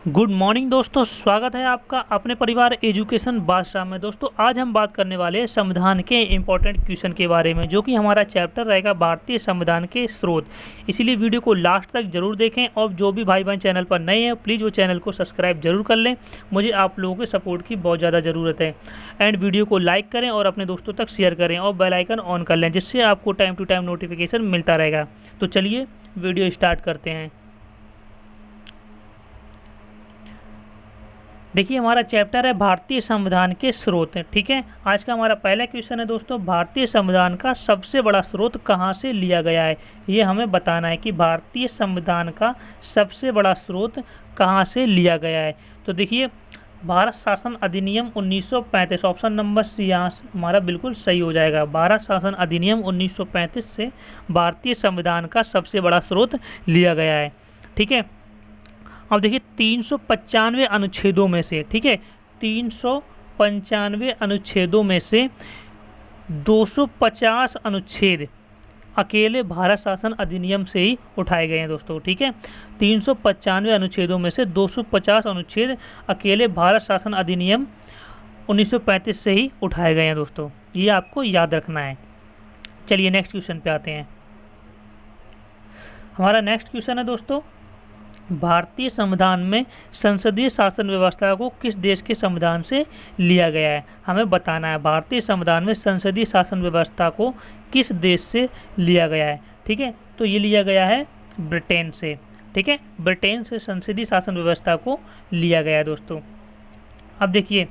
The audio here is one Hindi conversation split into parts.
गुड मॉर्निंग दोस्तों, स्वागत है आपका अपने परिवार एजुकेशन बादशाह में। दोस्तों आज हम बात करने वाले हैं संविधान के इम्पोर्टेंट क्वेश्चन के बारे में, जो कि हमारा चैप्टर रहेगा भारतीय संविधान के स्रोत। इसीलिए वीडियो को लास्ट तक जरूर देखें और जो भी भाई बहन चैनल पर नए हैं प्लीज़ वो चैनल को सब्सक्राइब जरूर कर लें। मुझे आप लोगों के सपोर्ट की बहुत ज़्यादा ज़रूरत है। एंड वीडियो को लाइक करें और अपने दोस्तों तक शेयर करें और बेल आइकन ऑन कर लें, जिससे आपको टाइम टू टाइम नोटिफिकेशन मिलता रहेगा। तो चलिए वीडियो स्टार्ट करते हैं। देखिए हमारा चैप्टर है भारतीय संविधान के स्रोत। ठीक है, आज का हमारा पहला क्वेश्चन है दोस्तों, भारतीय संविधान का सबसे बड़ा स्रोत कहाँ से लिया गया है। ये हमें बताना है कि भारतीय संविधान का सबसे बड़ा स्रोत कहाँ से लिया गया है। तो देखिए भारत शासन अधिनियम 1935, ऑप्शन नंबर सी यहाँ हमारा बिल्कुल सही हो जाएगा। भारत शासन अधिनियम 1935 से भारतीय संविधान का सबसे बड़ा स्रोत लिया गया है। ठीक है, अब देखिए 395 अनुच्छेदों में से, ठीक है, 395 अनुच्छेदों में से 250 अनुच्छेद अकेले भारत शासन अधिनियम से ही उठाए गए हैं दोस्तों। ठीक है, 395 अनुच्छेदों में से 250 अनुच्छेद अकेले भारत शासन अधिनियम 1935 से ही उठाए गए हैं दोस्तों, ये आपको याद रखना है। चलिए नेक्स्ट क्वेश्चन पे आते हैं। हमारा नेक्स्ट क्वेश्चन है दोस्तों, भारतीय संविधान में संसदीय शासन व्यवस्था को किस देश के संविधान से लिया गया है। हमें बताना है भारतीय संविधान में संसदीय शासन व्यवस्था को किस देश से लिया गया है। ठीक है, तो ये लिया गया है ब्रिटेन से। ठीक है, ब्रिटेन से संसदीय शासन व्यवस्था को लिया गया है दोस्तों। अब देखिए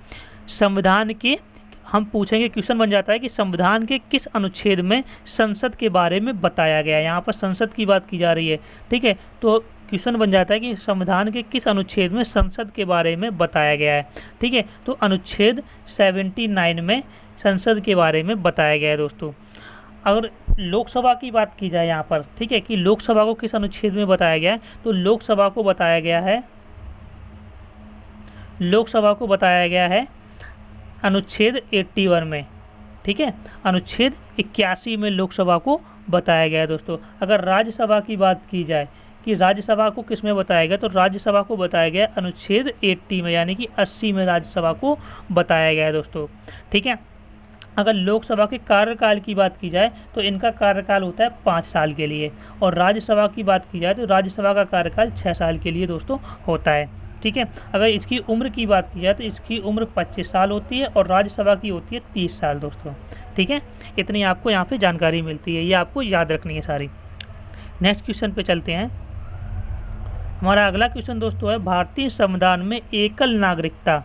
संविधान के हम पूछेंगे, क्वेश्चन बन जाता है कि संविधान के किस अनुच्छेद में संसद के बारे में बताया गया है। यहाँ पर संसद की बात की जा रही है। ठीक है, तो क्वेश्चन बन जाता है कि संविधान के किस अनुच्छेद में संसद के बारे में बताया गया है। ठीक है, तो अनुच्छेद 79 में संसद के बारे में बताया गया है दोस्तों। अगर लोकसभा की बात की जाए यहाँ पर, ठीक है, कि लोकसभा को किस अनुच्छेद में बताया गया है, तो लोकसभा को बताया गया है अनुच्छेद 81 में। ठीक है, अनुच्छेद 81 में लोकसभा को बताया गया है दोस्तों। अगर राज्यसभा की बात की जाए कि राज्यसभा को किस में बताया गया, तो राज्यसभा को बताया गया अनुच्छेद 80 में, यानी कि 80 में राज्यसभा को बताया गया है दोस्तों। ठीक है, अगर लोकसभा के कार्यकाल की बात की जाए तो इनका कार्यकाल होता है 5 साल के लिए, और राज्यसभा की बात की जाए तो राज्यसभा का कार्यकाल 6 साल के लिए दोस्तों होता है। ठीक है, अगर इसकी उम्र की बात की जाए तो इसकी उम्र 25 साल होती है और राज्यसभा की होती है 30 साल दोस्तों। ठीक है, इतनी आपको यहाँ पे जानकारी मिलती है, ये आपको याद रखनी है सारी। नेक्स्ट क्वेश्चन पे चलते हैं। हमारा अगला क्वेश्चन दोस्तों है, भारतीय संविधान में एकल नागरिकता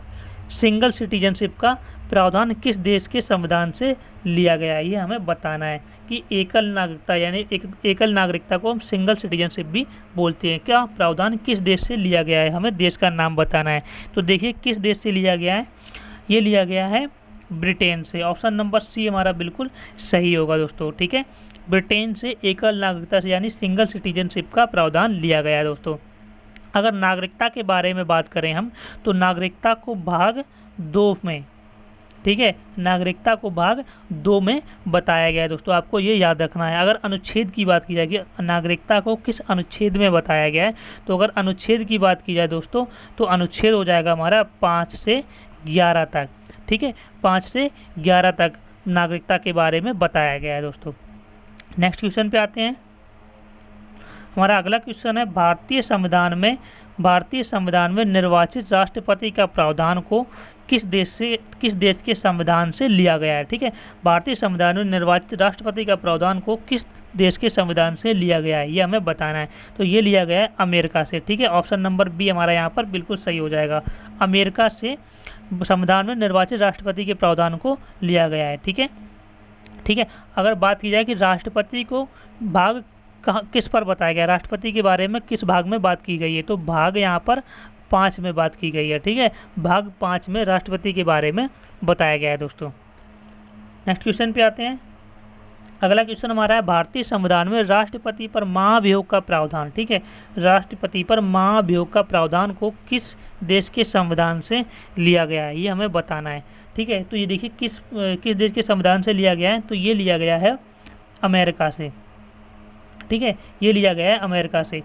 सिंगल सिटीजनशिप का प्रावधान किस देश के संविधान से लिया गया है। ये हमें बताना है कि एकल नागरिकता यानी एकल नागरिकता को हम सिंगल सिटीजनशिप भी बोलते हैं, क्या प्रावधान किस देश से लिया गया है, हमें देश का नाम बताना है। तो देखिए किस देश से लिया गया है, ये लिया गया है ब्रिटेन से। ऑप्शन नंबर सी हमारा बिल्कुल सही होगा दोस्तों। ठीक है, ब्रिटेन से एकल नागरिकता से यानी सिंगल सिटीजनशिप का प्रावधान लिया गया है दोस्तों। अगर नागरिकता के बारे में बात करें हम, तो नागरिकता को भाग 2 में, ठीक है, नागरिकता को भाग 2 में बताया गया है दोस्तों, आपको ये याद रखना है। अगर अनुच्छेद की बात की जाएगी, नागरिकता को किस अनुच्छेद में बताया गया है, तो अगर अनुच्छेद की बात की जाए दोस्तों तो अनुच्छेद हो जाएगा हमारा 5 से 11 तक। ठीक है, 5 से 11 तक नागरिकता के बारे में बताया गया है दोस्तों। नेक्स्ट क्वेश्चन पे आते हैं। हमारा अगला क्वेश्चन है, भारतीय संविधान में निर्वाचित राष्ट्रपति का प्रावधान को किस देश के संविधान से लिया गया है। ठीक है, भारतीय संविधान में निर्वाचित राष्ट्रपति का प्रावधान को किस देश के संविधान से लिया गया है, ये हमें बताना है। तो ये लिया गया है अमेरिका से। ठीक है, ऑप्शन नंबर बी हमारा यहाँ पर बिल्कुल सही हो जाएगा। अमेरिका से संविधान में निर्वाचित राष्ट्रपति के प्रावधान को लिया गया है। ठीक है, ठीक है, अगर बात की जाए कि राष्ट्रपति को भाग किस पर बताया गया, राष्ट्रपति के बारे में किस भाग में बात की गई है, तो भाग यहाँ पर 5 में बात की गई है। ठीक है, भाग 5 में राष्ट्रपति के बारे में बताया गया है दोस्तों। नेक्स्ट क्वेश्चन पे आते हैं। अगला क्वेश्चन हमारा है, भारतीय संविधान में राष्ट्रपति पर महाभियोग का प्रावधान, ठीक है, राष्ट्रपति पर महाभियोग का प्रावधान को किस देश के संविधान से लिया गया है, ये हमें बताना है। ठीक है, तो ये देखिए किस देश के संविधान से लिया गया है, तो ये लिया गया है अमेरिका से। ठीक है, ये लिया गया है अमेरिका से।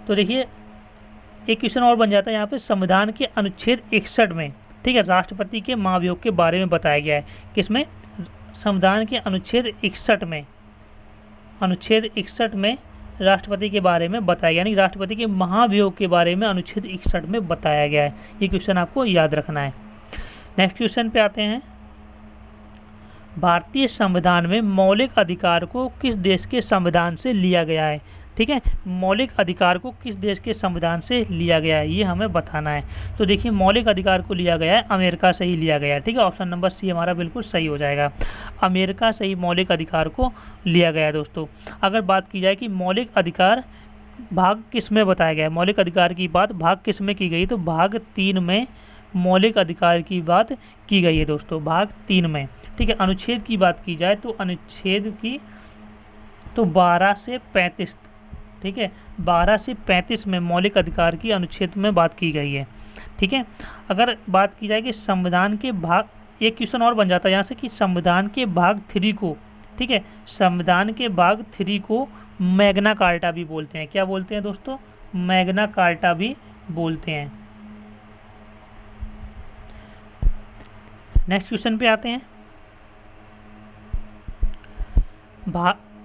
तो देखिए एक क्वेश्चन और बन जाता है यहाँ पे, संविधान के अनुच्छेद 61 में, ठीक है, राष्ट्रपति के महाभियोग के बारे में बताया गया है। किसमें? संविधान के अनुच्छेद 61 में, अनुच्छेद 61 में राष्ट्रपति के बारे में बताया गया, यानी राष्ट्रपति के महाभियोग के बारे में अनुच्छेद 61 में बताया गया है। ये क्वेश्चन आपको याद रखना है। नेक्स्ट क्वेश्चन पे आते हैं। भारतीय संविधान में मौलिक अधिकार को किस देश के संविधान से लिया गया है? ठीक है, मौलिक अधिकार को किस देश के संविधान से लिया गया है, ये हमें बताना है। तो देखिए, मौलिक अधिकार को लिया गया है अमेरिका से ही लिया गया है। ठीक है, ऑप्शन नंबर सी हमारा बिल्कुल सही हो जाएगा। अमेरिका से ही मौलिक अधिकार को लिया गया है दोस्तों। अगर बात की जाए कि मौलिक अधिकार भाग किस में बताया गया है, मौलिक अधिकार की बात भाग किस में की गई, तो भाग 3 में मौलिक अधिकार की बात की गई है दोस्तों, भाग 3 में। ठीक है, अनुच्छेद की बात की जाए तो अनुच्छेद की तो 12 से 35, ठीक है, 12 से 35 में मौलिक अधिकार की अनुच्छेद में बात की गई है। ठीक है, अगर बात की जाए कि संविधान के भाग, एक क्वेश्चन और बन जाता है यहाँ से कि संविधान के भाग 3 को, ठीक है, संविधान के भाग 3 को मैग्ना कार्टा भी बोलते हैं। क्या बोलते हैं दोस्तों? मैग्ना कार्टा भी बोलते हैं। नेक्स्ट क्वेश्चन पे आते हैं।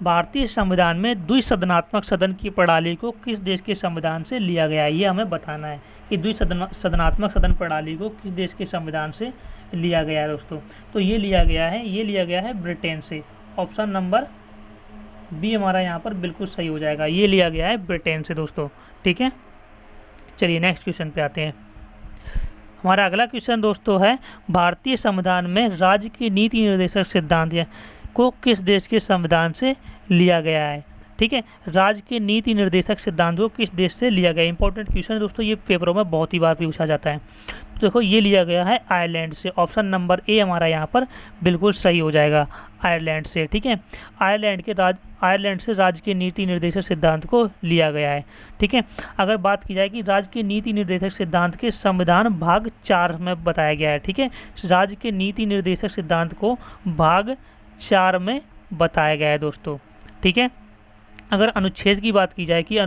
भारतीय संविधान में द्विसदनात्मक सदन की प्रणाली को किस देश के संविधान से लिया गया है? ये हमें बताना है कि द्विसदनात्मक सदन प्रणाली को किस देश के संविधान से लिया गया है दोस्तों। तो ये लिया गया है ब्रिटेन से। ऑप्शन नंबर बी हमारा यहाँ पर बिल्कुल सही हो जाएगा। ये लिया गया है ब्रिटेन से दोस्तों। ठीक है, चलिए नेक्स्ट क्वेश्चन पे आते हैं। हमारा अगला क्वेश्चन दोस्तों है, भारतीय संविधान में राज्य की नीति निर्देशक सिद्धांत को किस देश के संविधान से लिया गया है? ठीक है, राज्य के नीति निर्देशक सिद्धांत को किस देश से लिया गया है? इंपॉर्टेंट क्वेश्चन है दोस्तों, ये पेपरों में बहुत ही बार पूछा जाता है। तो देखो, ये लिया गया है आयरलैंड से। ऑप्शन नंबर ए हमारा यहाँ पर बिल्कुल सही हो जाएगा, आयरलैंड से। ठीक है, आयरलैंड से राज्य के नीति निर्देशक सिद्धांत को लिया गया है। ठीक है, अगर बात की जाए कि राज्य के नीति निर्देशक सिद्धांत के संविधान भाग 4 में बताया गया है। ठीक है, राज्य के नीति निर्देशक सिद्धांत को भाग 4 में बताया गया है दोस्तों। ठीक है, अगर अनुच्छेद की बात की जाए कि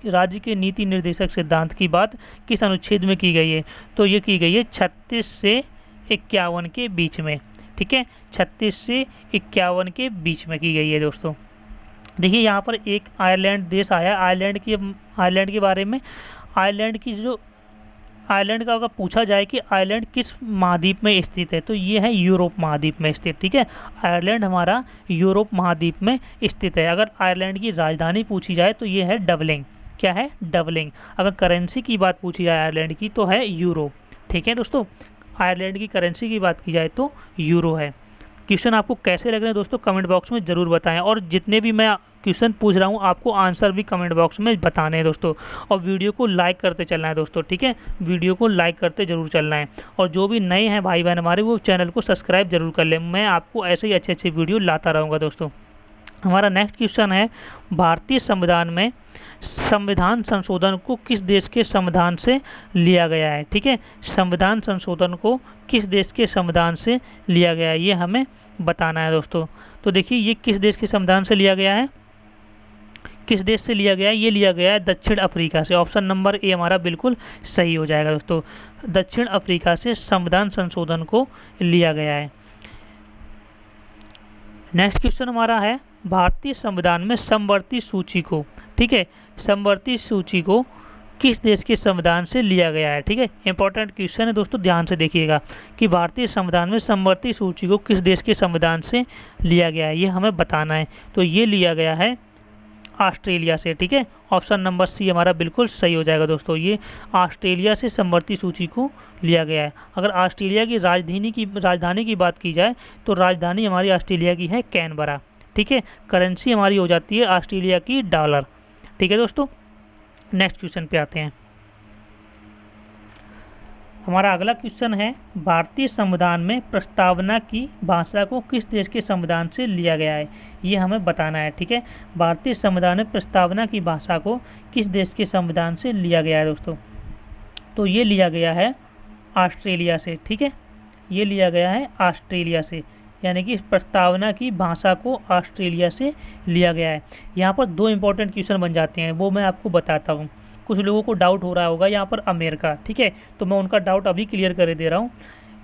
राज्य के नीति निर्देशक सिद्धांत की बात किस अनुच्छेद में की गई है, तो ये की गई है 36 से 51 के बीच में। ठीक है, 36 से 51 के बीच में की गई है दोस्तों। देखिए, यहाँ पर एक आयरलैंड देश आया। आयरलैंड के बारे में, आयरलैंड का अगर पूछा जाए कि आयरलैंड किस महाद्वीप में स्थित है, तो ये है यूरोप महाद्वीप में स्थित। ठीक है, आयरलैंड हमारा यूरोप महाद्वीप में स्थित है। अगर आयरलैंड की राजधानी पूछी जाए तो ये है डबलिंग। क्या है? डबलिंग। अगर करेंसी की बात पूछी जाए आयरलैंड की तो है यूरो। ठीक है दोस्तों, आयरलैंड की करेंसी की बात की जाए तो यूरो है। क्वेश्चन आपको कैसे लग रहे हैं दोस्तों, कमेंट बॉक्स में ज़रूर बताएं। और जितने भी मैं क्वेश्चन पूछ रहा हूँ आपको आंसर भी कमेंट बॉक्स में बताने हैं दोस्तों। और वीडियो को लाइक करते चलना है दोस्तों। ठीक है, वीडियो को लाइक करते जरूर चलना है। और जो भी नए हैं भाई बहन हमारे, वो चैनल को सब्सक्राइब जरूर कर लें। मैं आपको ऐसे ही अच्छे वीडियो लाता रहूँगा दोस्तों। हमारा नेक्स्ट क्वेश्चन है, भारतीय संविधान में संविधान संशोधन को किस देश के संविधान से लिया गया है? ठीक है, संविधान संशोधन को किस देश के संविधान से लिया गया है, ये हमें बताना है दोस्तों। तो देखिए, ये किस देश के संविधान से लिया गया है, किस देश से लिया गया है? ये लिया गया है दक्षिण अफ्रीका से। ऑप्शन नंबर ए हमारा बिल्कुल सही हो जाएगा दोस्तों। दक्षिण अफ्रीका से संविधान संशोधन को लिया गया है। नेक्स्ट क्वेश्चन हमारा है, भारतीय संविधान में समवर्ती सूची को, ठीक है, समवर्ती सूची को किस देश के संविधान से लिया गया है? ठीक है, इंपॉर्टेंट क्वेश्चन है दोस्तों, ध्यान से देखिएगा कि भारतीय संविधान में समवर्ती सूची को किस देश के संविधान से लिया गया है, ये हमें बताना है। तो ये लिया गया है ऑस्ट्रेलिया से। ठीक है, ऑप्शन नंबर सी हमारा बिल्कुल सही हो जाएगा दोस्तों। ये ऑस्ट्रेलिया से समवर्ती सूची को लिया गया है। अगर ऑस्ट्रेलिया की राजधानी की बात की जाए तो राजधानी हमारी ऑस्ट्रेलिया की है कैनबरा। ठीक है, करेंसी हमारी हो जाती है ऑस्ट्रेलिया की डॉलर। ठीक है दोस्तों, नेक्स्ट क्वेश्चन पे आते हैं। हमारा अगला क्वेश्चन है, भारतीय संविधान में प्रस्तावना की भाषा को किस देश के संविधान से लिया गया है, ये हमें बताना है। ठीक है, भारतीय संविधान में प्रस्तावना की भाषा को किस देश के संविधान से लिया गया है दोस्तों? तो ये लिया गया है ऑस्ट्रेलिया से। ठीक है, ये लिया गया है ऑस्ट्रेलिया से, यानी कि प्रस्तावना की भाषा को ऑस्ट्रेलिया से लिया गया है। यहाँ पर दो इंपॉर्टेंट क्वेश्चन बन जाते हैं, वो मैं आपको बताता हूँ। कुछ लोगों को डाउट हो रहा होगा यहाँ पर अमेरिका, ठीक है, तो मैं उनका डाउट अभी क्लियर कर दे रहा हूँ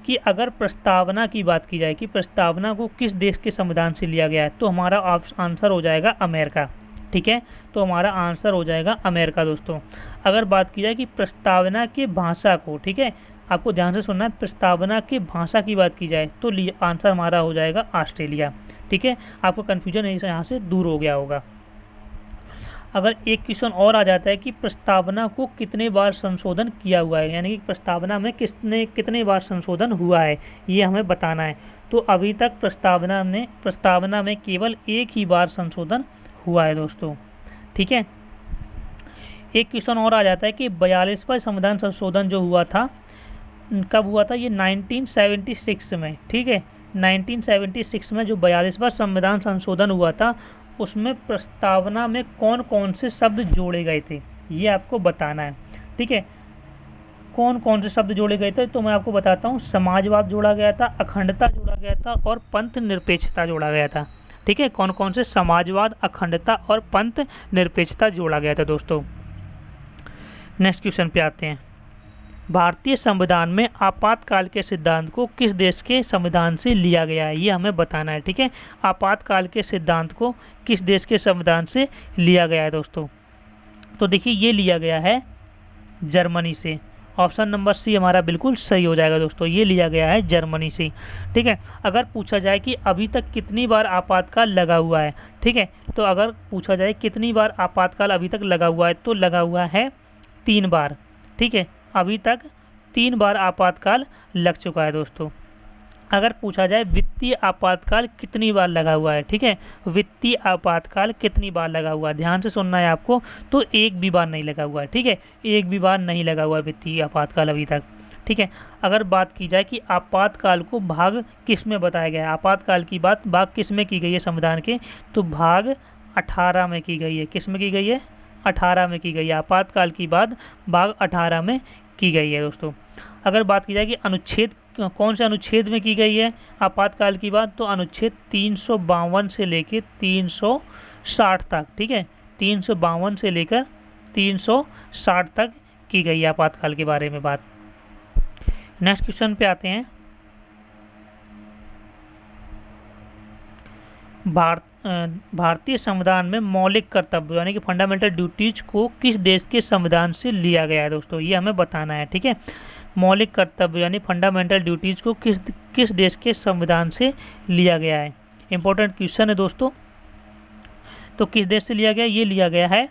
कि अगर प्रस्तावना की बात की जाए कि प्रस्तावना को किस देश के संविधान से लिया गया है, तो हमारा आंसर हो जाएगा अमेरिका, ठीक है, तो हमारा आंसर हो जाएगा अमेरिका दोस्तों। अगर बात की जाए कि प्रस्तावना के भाषा को, ठीक है, आपको ध्यान से सुनना है, प्रस्तावना के भाषा की बात की जाए तो आंसर हमारा हो जाएगा ऑस्ट्रेलिया, ठीक है, आपको कन्फ्यूजन यहाँ से दूर हो गया होगा। अगर एक क्वेश्चन और आ जाता है कि प्रस्तावना को कितने बार संशोधन किया हुआ है, यानी कि प्रस्तावना में कितने बार संशोधन हुआ है, ये हमें बताना है। तो अभी तक प्रस्तावना में केवल एक ही बार संशोधन हुआ है दोस्तों, ठीक है। एक क्वेश्चन और आ जाता है कि 42वां संविधान संशोधन जो हुआ था कब हुआ था, ये 1976 में, ठीक है, 1976 में जो 42वां संविधान संशोधन हुआ था उसमें प्रस्तावना में कौन कौन से शब्द जोड़े गए थे, ये आपको बताना है, ठीक है। कौन कौन से शब्द जोड़े गए थे तो मैं आपको बताता हूँ। समाजवाद जोड़ा गया था, अखंडता जोड़ा गया था और पंथ निरपेक्षता जोड़ा गया था, ठीक है। कौन कौन से? समाजवाद, अखंडता और पंथ निरपेक्षता जोड़ा गया था दोस्तों। नेक्स्ट क्वेश्चन पे आते हैं। भारतीय संविधान में आपातकाल के सिद्धांत को किस देश के संविधान से लिया गया है, ये हमें बताना है, ठीक है। आपातकाल के सिद्धांत को किस देश के संविधान से लिया गया है दोस्तों? तो देखिए ये लिया गया है जर्मनी से। ऑप्शन नंबर सी हमारा बिल्कुल सही हो जाएगा दोस्तों, ये लिया गया है जर्मनी से, ठीक है। अगर पूछा जाए कि अभी तक कितनी बार आपातकाल लगा हुआ है, ठीक है, तो अगर पूछा जाए कितनी बार आपातकाल अभी तक लगा हुआ है तो लगा हुआ है 3 बार, ठीक है। अभी तक 3 बार आपातकाल लग चुका है दोस्तों। अगर पूछा जाए वित्तीय आपातकाल कितनी बार लगा हुआ है, ठीक है, वित्तीय आपातकाल कितनी बार लगा हुआ है, ध्यान से सुनना है आपको, तो एक भी बार नहीं लगा हुआ है, ठीक है, एक भी बार नहीं लगा हुआ है वित्तीय आपातकाल अभी तक, ठीक है। अगर बात की जाए कि आपातकाल को भाग किस में बताया गया है, आपातकाल की बात भाग किस में की गई है संविधान के, तो भाग 18 में की गई है। किस में की गई है? 18 में की गई है। आपातकाल की बात भाग 18 में की गई है दोस्तों। अगर बात की जाए कि अनुच्छेद कौन से अनुच्छेद में की गई है आपातकाल की बात, तो अनुच्छेद 352 से लेकर 360 तक, ठीक है, 352 से लेकर 360 तक की गई है आपातकाल के बारे में बात। नेक्स्ट क्वेश्चन पे आते हैं। भारतीय संविधान में मौलिक कर्तव्य यानी कि फंडामेंटल ड्यूटीज को किस देश के संविधान से लिया गया है दोस्तों, ये हमें बताना है, ठीक है। मौलिक कर्तव्य यानी फंडामेंटल ड्यूटीज को किस देश के संविधान से लिया गया है, इंपॉर्टेंट क्वेश्चन है दोस्तों। तो किस देश से लिया गया? ये लिया गया है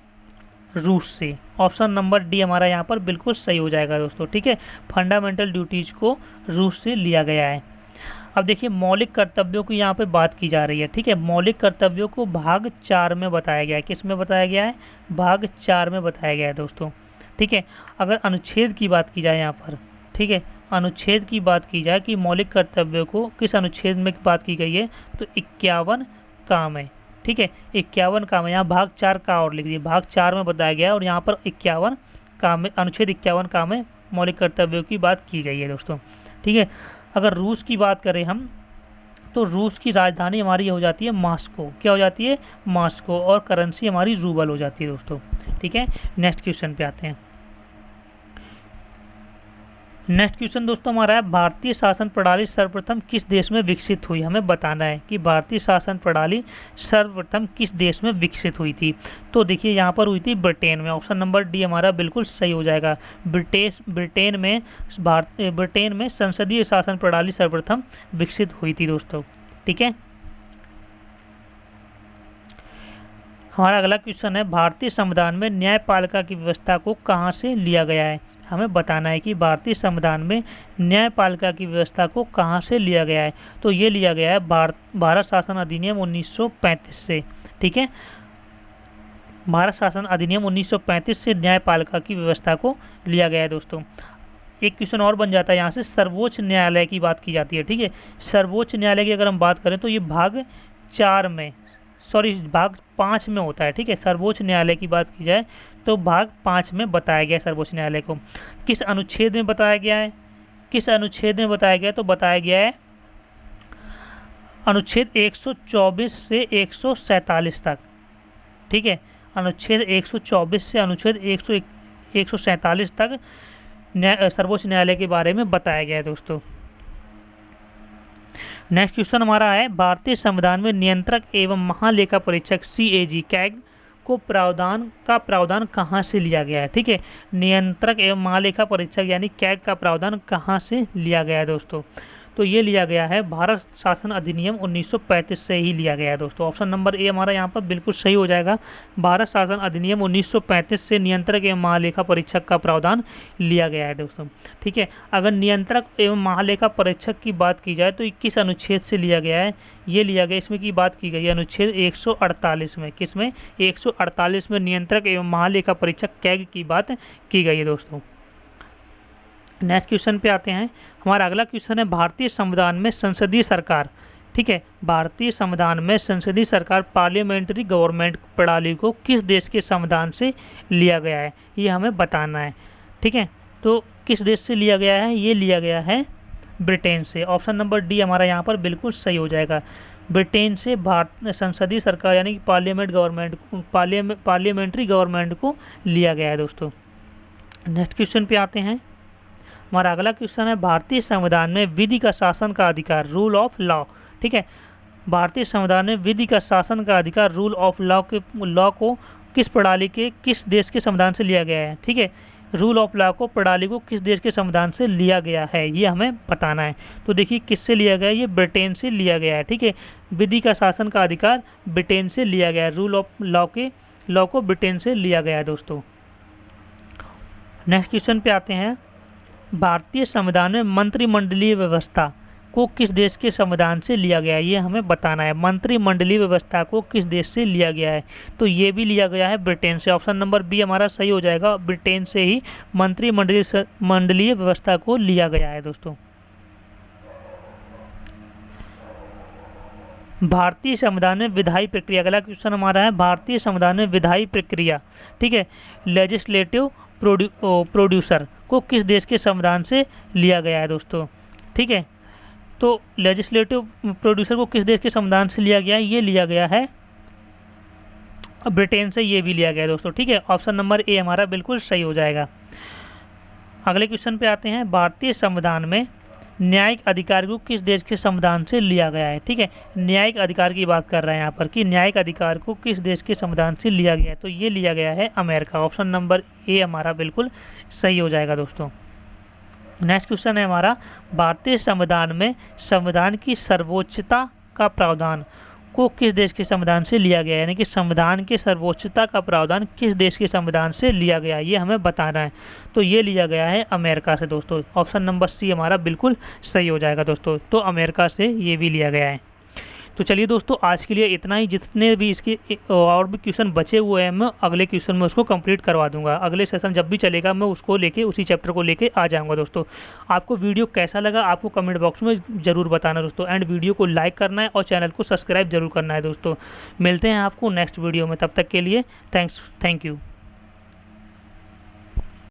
रूस से। ऑप्शन नंबर डी हमारा यहाँ पर बिल्कुल सही हो जाएगा दोस्तों, ठीक है, फंडामेंटल ड्यूटीज को रूस से लिया गया है। अब देखिए मौलिक कर्तव्यों की यहाँ पे बात की जा रही है, ठीक है। मौलिक कर्तव्यों को भाग 4 में बताया गया है। किस में बताया गया है? भाग 4 में बताया गया है दोस्तों, ठीक है। अगर अनुच्छेद की बात की जाए यहाँ पर, ठीक है, अनुच्छेद की बात की जाए कि मौलिक कर्तव्यों को किस अनुच्छेद में बात की गई है, तो 51 काम है, ठीक है, 51 काम है। यहाँ भाग 4 का और लिख दिए, भाग 4 में बताया गया है और यहाँ पर 51 काम में, अनुच्छेद 51 काम में मौलिक कर्तव्यों की बात की गई है दोस्तों, ठीक है। अगर रूस की बात करें हम, तो रूस की राजधानी हमारी हो जाती है मॉस्को। क्या हो जाती है? मॉस्को। और करेंसी हमारी रूबल हो जाती है दोस्तों, ठीक है। नेक्स्ट क्वेश्चन पे आते हैं। नेक्स्ट क्वेश्चन दोस्तों हमारा है, भारतीय शासन प्रणाली सर्वप्रथम किस देश में विकसित हुई? हमें बताना है कि भारतीय शासन प्रणाली सर्वप्रथम किस देश में विकसित हुई थी। तो देखिए यहाँ पर हुई थी ब्रिटेन में। ऑप्शन नंबर डी हमारा बिल्कुल सही हो जाएगा। ब्रिटेन में संसदीय शासन प्रणाली सर्वप्रथम विकसित हुई थी दोस्तों, ठीक है। हमारा अगला क्वेश्चन है, भारतीय संविधान में न्यायपालिका की व्यवस्था को कहाँ से लिया गया है? हमें बताना है कि भारतीय संविधान में न्यायपालिका की व्यवस्था को कहाँ से लिया गया है। तो ये लिया गया है भारत शासन अधिनियम 1935 से, ठीक है। भारत शासन अधिनियम 1935 से न्यायपालिका की व्यवस्था को लिया गया है दोस्तों। एक क्वेश्चन और बन जाता है यहाँ से, सर्वोच्च न्यायालय की बात की जाती है, ठीक है। सर्वोच्च न्यायालय की अगर हम बात करें तो ये भाग 5 में होता है, ठीक है। सर्वोच्च न्यायालय की बात की जाए तो भाग 5 में बताया गया सर्वोच्च न्यायालय को। किस अनुच्छेद में बताया गया है? किस अनुच्छेद में बताया गया? तो बताया गया है अनुच्छेद 124 से 147 तक, ठीक है। अनुच्छेद 124 से अनुच्छेद 147 तक सर्वोच्च न्यायालय के बारे में बताया गया है दोस्तों। नेक्स्ट क्वेश्चन हमारा है, भारतीय संविधान में नियंत्रक एवं महालेखा परीक्षक CAG कैग को प्रावधान कहाँ से लिया गया है। ठीक है, नियंत्रक एवं महालेखा परीक्षक यानी कैग का प्रावधान कहाँ से लिया गया है दोस्तों। तो ये लिया गया है भारत शासन अधिनियम 1935 से ही लिया गया है दोस्तों। ऑप्शन नंबर ए हमारा यहाँ पर बिल्कुल सही हो जाएगा। भारत शासन अधिनियम 1935 से नियंत्रक एवं महालेखा परीक्षक का प्रावधान लिया गया है दोस्तों। ठीक है, अगर नियंत्रक एवं महालेखा परीक्षक की बात की जाए तो 21 अनुच्छेद से लिया गया है। ये लिया गया, इसमें की बात की गई है अनुच्छेद 148 में। किसमें? 148 में नियंत्रक एवं महालेखा परीक्षक कैग की बात की गई है दोस्तों। नेक्स्ट क्वेश्चन पे आते हैं। हमारा अगला क्वेश्चन है, भारतीय संविधान में संसदीय सरकार, ठीक है, भारतीय संविधान में संसदीय सरकार पार्लियामेंट्री गवर्नमेंट प्रणाली को किस देश के संविधान से लिया गया है, ये हमें बताना है। ठीक है, तो किस देश से लिया गया है? ये लिया गया है ब्रिटेन से। ऑप्शन नंबर डी हमारा यहाँ पर बिल्कुल सही हो जाएगा। ब्रिटेन से भारत संसदीय सरकार यानी कि पार्लियामेंट्री गवर्नमेंट को लिया गया है दोस्तों। नेक्स्ट क्वेश्चन पे आते हैं। हमारा अगला क्वेश्चन है, भारतीय संविधान में विधि का शासन का अधिकार, रूल ऑफ लॉ। ठीक है, भारतीय संविधान में विधि का शासन का अधिकार, रूल ऑफ लॉ को किस प्रणाली के, किस देश के संविधान से लिया गया है। ठीक है, रूल ऑफ लॉ को प्रणाली को किस देश के संविधान से लिया गया है, ये हमें बताना है। तो देखिए किससे लिया गया है, ये ब्रिटेन से लिया गया है। ठीक है, विधि का शासन का अधिकार ब्रिटेन से लिया गया है, रूल ऑफ लॉ को ब्रिटेन से लिया गया है दोस्तों। नेक्स्ट क्वेश्चन पे आते हैं। भारतीय संविधान में मंत्रिमंडलीय व्यवस्था को किस देश के संविधान से लिया गया है, ये हमें बताना है। मंत्रिमंडलीय व्यवस्था को किस देश से लिया गया है, तो ये भी लिया गया है ब्रिटेन से। ऑप्शन नंबर बी हमारा सही हो जाएगा, ब्रिटेन से ही मंत्रिमंडलीय व्यवस्था को लिया गया है दोस्तों। भारतीय संविधान में विधायी प्रक्रिया, अगला क्वेश्चन हमारा है, भारतीय संविधान में विधायी प्रक्रिया, ठीक है, लेजिस्लेटिव प्रोड्यूसर को किस देश के संविधान से लिया गया है दोस्तों। ठीक है, तो लेजिस्लेटिव प्रोड्यूसर को किस देश के संविधान से लिया गया है, ये लिया गया है ब्रिटेन से, ये भी लिया गया है दोस्तों। ठीक है, ऑप्शन नंबर ए हमारा बिल्कुल सही हो जाएगा। अगले क्वेश्चन पे आते हैं। भारतीय संविधान में न्यायिक अधिकार को किस देश के संविधान से लिया गया है। ठीक है, न्यायिक अधिकार की बात कर रहे हैं यहाँ पर कि न्यायिक अधिकार को किस देश के संविधान से लिया गया है, तो ये लिया गया है अमेरिका। ऑप्शन नंबर ए हमारा बिल्कुल सही हो जाएगा दोस्तों। नेक्स्ट क्वेश्चन है हमारा, भारतीय संविधान में संविधान की सर्वोच्चता का प्रावधान को किस देश के संविधान से लिया गया है, यानी कि संविधान के सर्वोच्चता का प्रावधान किस देश के संविधान से लिया गया है, ये हमें बताना है। तो ये लिया गया है अमेरिका से दोस्तों। ऑप्शन नंबर सी हमारा बिल्कुल सही हो जाएगा दोस्तों, तो अमेरिका से ये भी लिया गया है। तो चलिए दोस्तों, आज के लिए इतना ही। जितने भी इसके और भी क्वेश्चन बचे हुए हैं मैं अगले क्वेश्चन में उसको कंप्लीट करवा दूंगा। अगले सेशन जब भी चलेगा मैं उसको लेके उसी चैप्टर को लेके आ जाऊंगा दोस्तों। आपको वीडियो कैसा लगा आपको कमेंट बॉक्स में ज़रूर बताना दोस्तों, एंड वीडियो को लाइक करना है और चैनल को सब्सक्राइब जरूर करना है दोस्तों। मिलते हैं आपको नेक्स्ट वीडियो में, तब तक के लिए थैंक यू।